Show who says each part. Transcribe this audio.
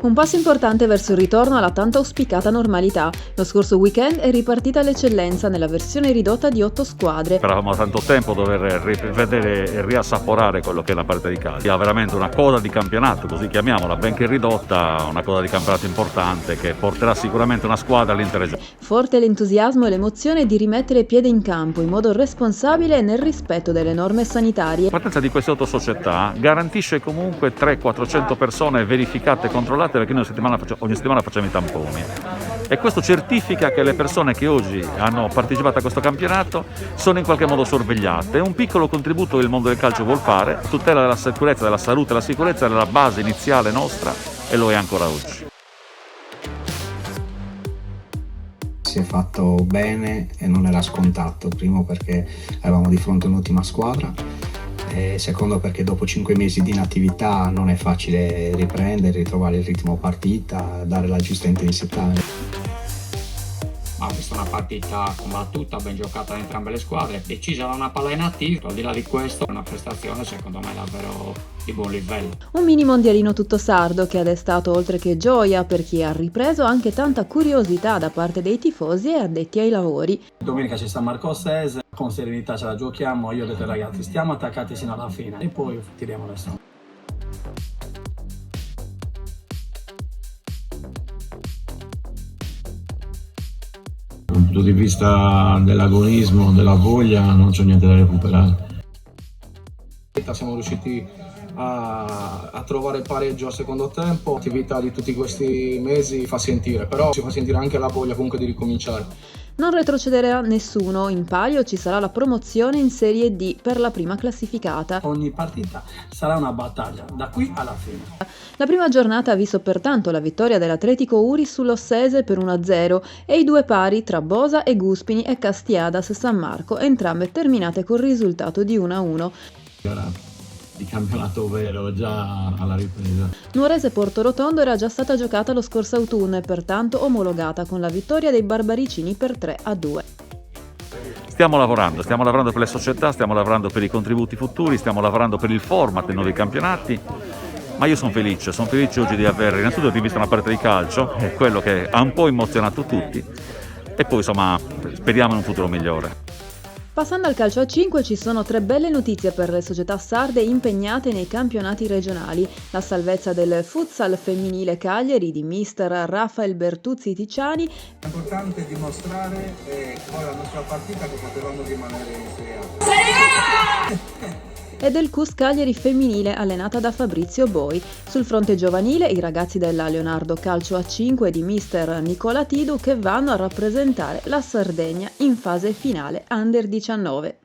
Speaker 1: Un passo importante verso il ritorno alla tanto auspicata normalità. Lo scorso weekend è ripartita l'eccellenza nella versione ridotta di 8 squadre.
Speaker 2: Speravamo da tanto tempo dover rivedere e riassaporare quello che è la partita di calcio. Ha veramente una coda di campionato, così chiamiamola, benché ridotta, una coda di campionato importante che porterà sicuramente una squadra all'intera regione.
Speaker 1: Forte l'entusiasmo e l'emozione di rimettere piede in campo in modo responsabile e nel rispetto delle norme sanitarie.
Speaker 2: La partenza di queste 8 società garantisce comunque 300-400 persone verificate e controllate, perché noi ogni settimana facciamo i tamponi, e questo certifica che le persone che oggi hanno partecipato a questo campionato sono in qualche modo sorvegliate. È un piccolo contributo che il mondo del calcio vuol fare, tutela della sicurezza, della salute e la sicurezza è la base iniziale nostra e lo è ancora oggi.
Speaker 3: Si è fatto bene e non era scontato, primo perché avevamo di fronte un'ottima squadra, e secondo perché dopo 5 mesi di inattività non è facile riprendere, ritrovare il ritmo partita, dare la giusta intensità.
Speaker 4: Ha visto una partita combattuta, ben giocata da entrambe le squadre, decisa da una palla inattiva. Al di là di questo, una prestazione secondo me davvero di buon livello.
Speaker 1: Un mini mondialino tutto sardo che ha destato oltre che gioia per chi ha ripreso anche tanta curiosità da parte dei tifosi e addetti ai lavori.
Speaker 5: Domenica ci sta Marco Sese, con serenità ce la giochiamo, io ho detto ai ragazzi stiamo attaccati sino alla fine e poi tiriamo le somme.
Speaker 6: Dal punto di vista dell'agonismo, della voglia, non c'è niente da recuperare.
Speaker 5: Siamo riusciti a trovare il pareggio al secondo tempo. L'attività di tutti questi mesi fa sentire, però si fa sentire anche la voglia comunque di ricominciare.
Speaker 1: Non retrocederà nessuno, in palio ci sarà la promozione in Serie D per la prima classificata.
Speaker 5: Ogni partita sarà una battaglia, da qui alla fine.
Speaker 1: La prima giornata ha visto pertanto la vittoria dell'Atletico Uri sull'Ossese per 1-0 e i due pari tra Bosa e Guspini e Castiadas San Marco, entrambe terminate col risultato di 1-1.
Speaker 6: Di campionato vero già alla ripresa.
Speaker 1: Nuorese Portorotondo era già stata giocata lo scorso autunno e pertanto omologata con la vittoria dei Barbaricini per 3-2.
Speaker 2: Stiamo lavorando per le società, stiamo lavorando per i contributi futuri, stiamo lavorando per il format dei nuovi campionati, ma io sono felice oggi di aver innanzitutto rivisto una partita di calcio, è quello che ha un po' emozionato tutti, e poi insomma speriamo in un futuro migliore.
Speaker 1: Passando al calcio a 5 ci sono 3 belle notizie per le società sarde impegnate nei campionati regionali. La salvezza del futsal femminile Cagliari di mister Rafael Bertuzzi Ticiani.
Speaker 7: È importante dimostrare con la nostra partita che potevamo rimanere in Serie A.
Speaker 1: E del CUS Cagliari femminile allenata da Fabrizio Boi. Sul fronte giovanile i ragazzi della Leonardo Calcio A5 di mister Nicola Tidu che vanno a rappresentare la Sardegna in fase finale Under 19.